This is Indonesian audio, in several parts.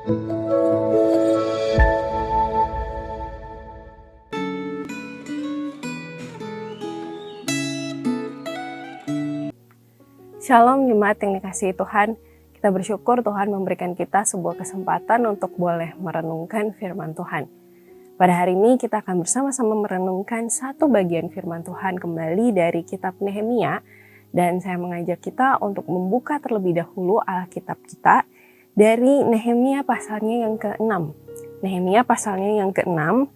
Shalom jemaat yang dikasihi Tuhan, kita bersyukur Tuhan memberikan kita sebuah kesempatan untuk boleh merenungkan firman Tuhan. Pada hari ini kita akan bersama-sama merenungkan satu bagian firman Tuhan kembali dari kitab Nehemia, dan saya mengajak kita untuk membuka terlebih dahulu Alkitab kita dari Nehemia pasalnya yang ke-6. Nehemia pasalnya yang ke-6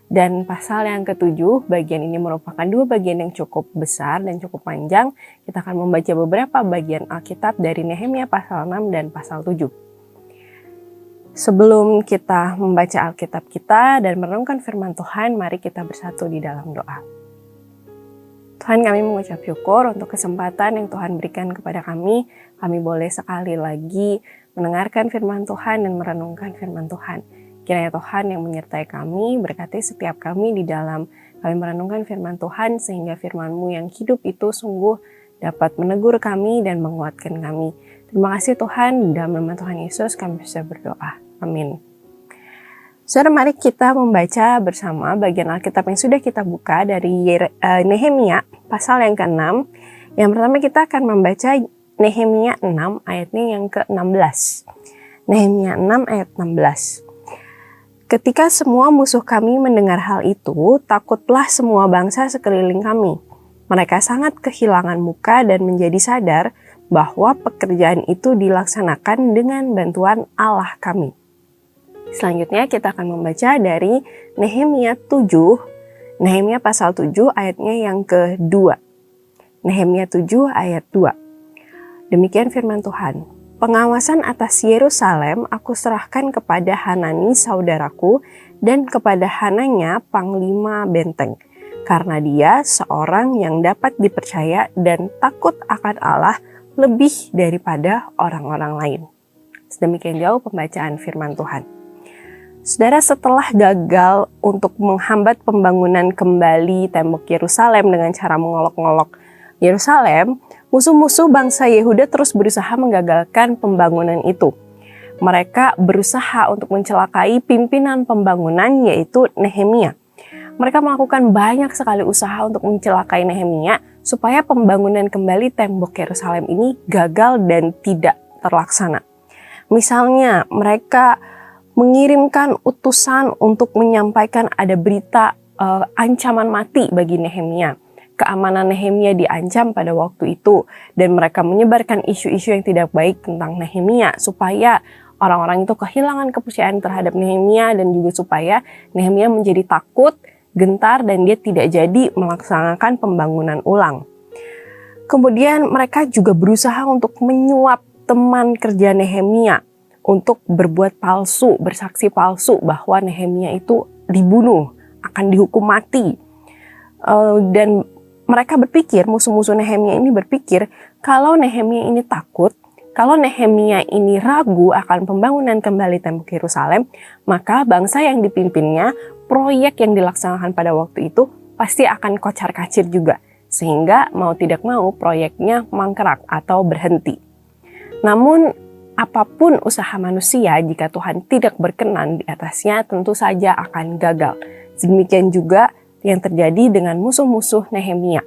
dan pasal yang ke-7, bagian ini merupakan dua bagian yang cukup besar dan cukup panjang. Kita akan membaca beberapa bagian Alkitab dari Nehemia pasal 6 dan pasal 7. Sebelum kita membaca Alkitab kita dan merenungkan firman Tuhan, mari kita bersatu di dalam doa. Tuhan, kami mengucap syukur untuk kesempatan yang Tuhan berikan kepada kami. Kami boleh sekali lagi mendengarkan firman Tuhan dan merenungkan firman Tuhan. Kiranya Tuhan yang menyertai kami, berkati setiap kami di dalam kami merenungkan firman Tuhan, sehingga firman-Mu yang hidup itu sungguh dapat menegur kami dan menguatkan kami. Terima kasih Tuhan, dalam nama Tuhan Yesus kami bisa berdoa. Amin. Saudara, mari kita membaca bersama bagian Alkitab yang sudah kita buka dari Nehemia pasal yang ke-6. Yang pertama kita akan membaca Nehemia 6 ayatnya yang ke-16. Nehemia 6 ayat 16. Ketika semua musuh kami mendengar hal itu, takutlah semua bangsa sekeliling kami. Mereka sangat kehilangan muka dan menjadi sadar bahwa pekerjaan itu dilaksanakan dengan bantuan Allah kami. Selanjutnya kita akan membaca dari Nehemia 7, Nehemia pasal 7 ayatnya yang ke-2. Nehemia 7 ayat 2. Demikian firman Tuhan. Pengawasan atas Yerusalem aku serahkan kepada Hanani saudaraku dan kepada Hananya panglima benteng, karena dia seorang yang dapat dipercaya dan takut akan Allah lebih daripada orang-orang lain. Sedemikian jauh pembacaan firman Tuhan. Saudara, setelah gagal untuk menghambat pembangunan kembali tembok Yerusalem dengan cara mengolok-ngolok Yerusalem, musuh-musuh bangsa Yehuda terus berusaha menggagalkan pembangunan itu. Mereka berusaha untuk mencelakai pimpinan pembangunan, yaitu Nehemia. Mereka melakukan banyak sekali usaha untuk mencelakai Nehemia supaya pembangunan kembali tembok Yerusalem ini gagal dan tidak terlaksana. Misalnya, mereka mengirimkan utusan untuk menyampaikan ada berita ancaman mati bagi Nehemia. Keamanan Nehemia diancam pada waktu itu, dan mereka menyebarkan isu-isu yang tidak baik tentang Nehemia supaya orang-orang itu kehilangan kepercayaan terhadap Nehemia, dan juga supaya Nehemia menjadi takut, gentar, dan dia tidak jadi melaksanakan pembangunan ulang. Kemudian mereka juga berusaha untuk menyuap teman kerja Nehemia untuk berbuat palsu, bersaksi palsu bahwa Nehemia itu dibunuh, akan dihukum mati. Dan mereka berpikir, musuh-musuh Nehemia ini berpikir, kalau Nehemia ini takut, kalau Nehemia ini ragu akan pembangunan kembali tembok Yerusalem, maka bangsa yang dipimpinnya, proyek yang dilaksanakan pada waktu itu pasti akan kocar-kacir juga, sehingga mau tidak mau proyeknya mangkrak atau berhenti. Namun, apapun usaha manusia, jika Tuhan tidak berkenan di atasnya, tentu saja akan gagal. Demikian juga yang terjadi dengan musuh-musuh Nehemia.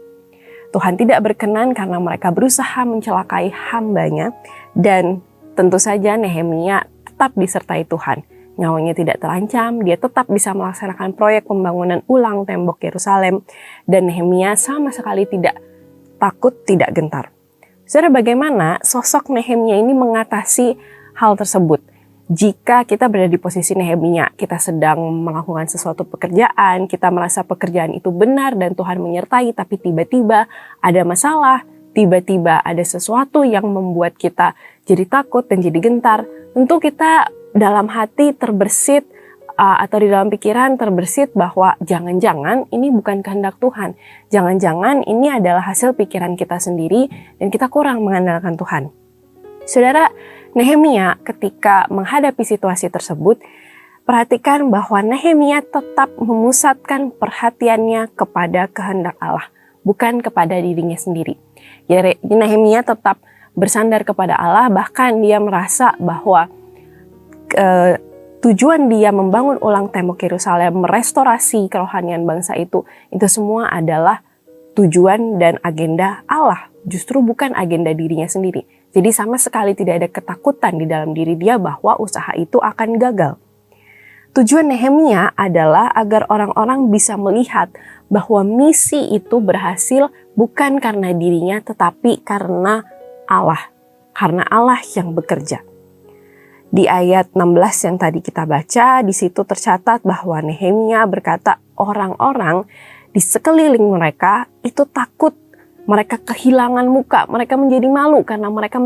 Tuhan tidak berkenan karena mereka berusaha mencelakai hambanya, dan tentu saja Nehemia tetap disertai Tuhan. Nyawanya tidak terancam, dia tetap bisa melaksanakan proyek pembangunan ulang tembok Yerusalem, dan Nehemia sama sekali tidak takut, tidak gentar. Saudara, bagaimana sosok Nehemia ini mengatasi hal tersebut? Jika kita berada di posisi Nehemia, kita sedang melakukan sesuatu pekerjaan, kita merasa pekerjaan itu benar dan Tuhan menyertai, tapi tiba-tiba ada masalah, tiba-tiba ada sesuatu yang membuat kita jadi takut dan jadi gentar. Tentu kita dalam hati terbersit atau di dalam pikiran terbersit bahwa jangan-jangan ini bukan kehendak Tuhan. Jangan-jangan ini adalah hasil pikiran kita sendiri dan kita kurang mengandalkan Tuhan. Saudara, Nehemia ketika menghadapi situasi tersebut, perhatikan bahwa Nehemia tetap memusatkan perhatiannya kepada kehendak Allah, bukan kepada dirinya sendiri. Nehemia tetap bersandar kepada Allah, bahkan dia merasa bahwa tujuan dia membangun ulang tembok Yerusalem, merestorasi kerohanian bangsa itu semua adalah tujuan dan agenda Allah, justru bukan agenda dirinya sendiri. Jadi sama sekali tidak ada ketakutan di dalam diri dia bahwa usaha itu akan gagal. Tujuan Nehemia adalah agar orang-orang bisa melihat bahwa misi itu berhasil bukan karena dirinya tetapi karena Allah. Karena Allah yang bekerja. Di ayat 16 yang tadi kita baca, di situ tercatat bahwa Nehemia berkata orang-orang di sekeliling mereka itu takut, mereka kehilangan muka, mereka menjadi malu karena mereka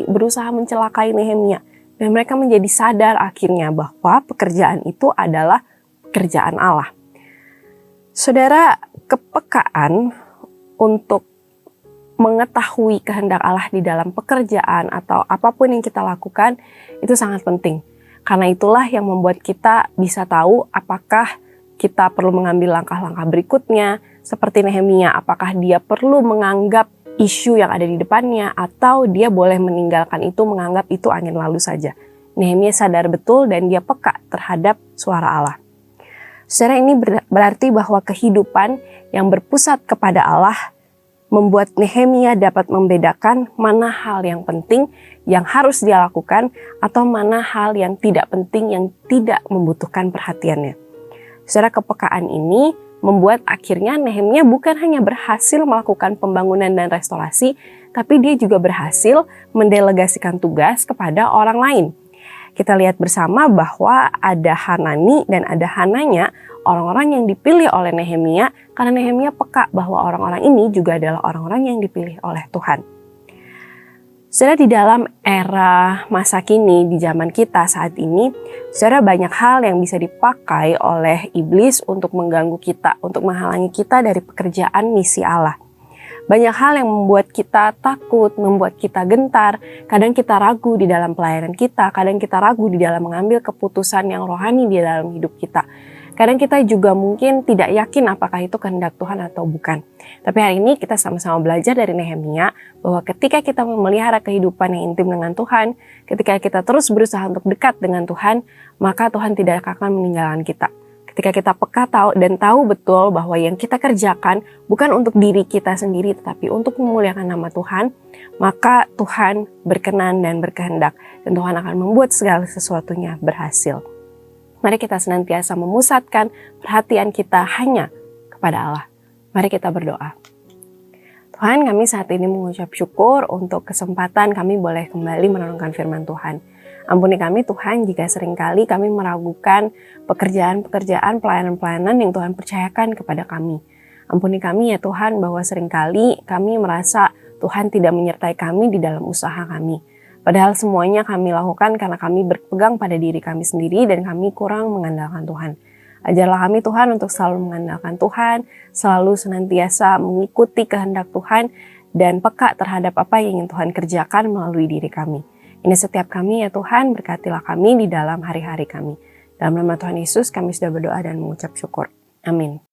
berusaha mencelakai Nehemia. Dan mereka menjadi sadar akhirnya bahwa pekerjaan itu adalah pekerjaan Allah. Saudara, kepekaan untuk mengetahui kehendak Allah di dalam pekerjaan atau apapun yang kita lakukan itu sangat penting. Karena itulah yang membuat kita bisa tahu apakah kita perlu mengambil langkah-langkah berikutnya. Seperti Nehemia, apakah dia perlu menganggap isu yang ada di depannya atau dia boleh meninggalkan itu, menganggap itu angin lalu saja. Nehemia sadar betul dan dia peka terhadap suara Allah. Saudara, ini berarti bahwa kehidupan yang berpusat kepada Allah membuat Nehemia dapat membedakan mana hal yang penting yang harus dia lakukan atau mana hal yang tidak penting yang tidak membutuhkan perhatiannya. Saudara, kepekaan ini membuat akhirnya Nehemia bukan hanya berhasil melakukan pembangunan dan restorasi, tapi dia juga berhasil mendelegasikan tugas kepada orang lain. Kita lihat bersama bahwa ada Hanani dan ada Hananya, orang-orang yang dipilih oleh Nehemia, karena Nehemia peka bahwa orang-orang ini juga adalah orang-orang yang dipilih oleh Tuhan. Saudara, di dalam era masa kini, di zaman kita saat ini, saudara, banyak hal yang bisa dipakai oleh iblis untuk mengganggu kita, untuk menghalangi kita dari pekerjaan misi Allah. Banyak hal yang membuat kita takut, membuat kita gentar, kadang kita ragu di dalam pelayanan kita, kadang kita ragu di dalam mengambil keputusan yang rohani di dalam hidup kita. Kadang kita juga mungkin tidak yakin apakah itu kehendak Tuhan atau bukan. Tapi hari ini kita sama-sama belajar dari Nehemia bahwa ketika kita memelihara kehidupan yang intim dengan Tuhan, ketika kita terus berusaha untuk dekat dengan Tuhan, maka Tuhan tidak akan meninggalkan kita. Ketika kita peka tahu betul bahwa yang kita kerjakan bukan untuk diri kita sendiri tetapi untuk memuliakan nama Tuhan, maka Tuhan berkenan dan berkehendak dan Tuhan akan membuat segala sesuatunya berhasil. Mari kita senantiasa memusatkan perhatian kita hanya kepada Allah. Mari kita berdoa. Tuhan, kami saat ini mengucap syukur untuk kesempatan kami boleh kembali merenungkan firman Tuhan. Ampuni kami Tuhan jika seringkali kami meragukan pekerjaan-pekerjaan, pelayanan-pelayanan yang Tuhan percayakan kepada kami. Ampuni kami ya Tuhan bahwa seringkali kami merasa Tuhan tidak menyertai kami di dalam usaha kami. Padahal semuanya kami lakukan karena kami berpegang pada diri kami sendiri dan kami kurang mengandalkan Tuhan. Ajarlah kami Tuhan untuk selalu mengandalkan Tuhan, selalu senantiasa mengikuti kehendak Tuhan dan peka terhadap apa yang ingin Tuhan kerjakan melalui diri kami. Ini setiap kami ya Tuhan, berkatilah kami di dalam hari-hari kami. Dalam nama Tuhan Yesus kami sudah berdoa dan mengucap syukur. Amin.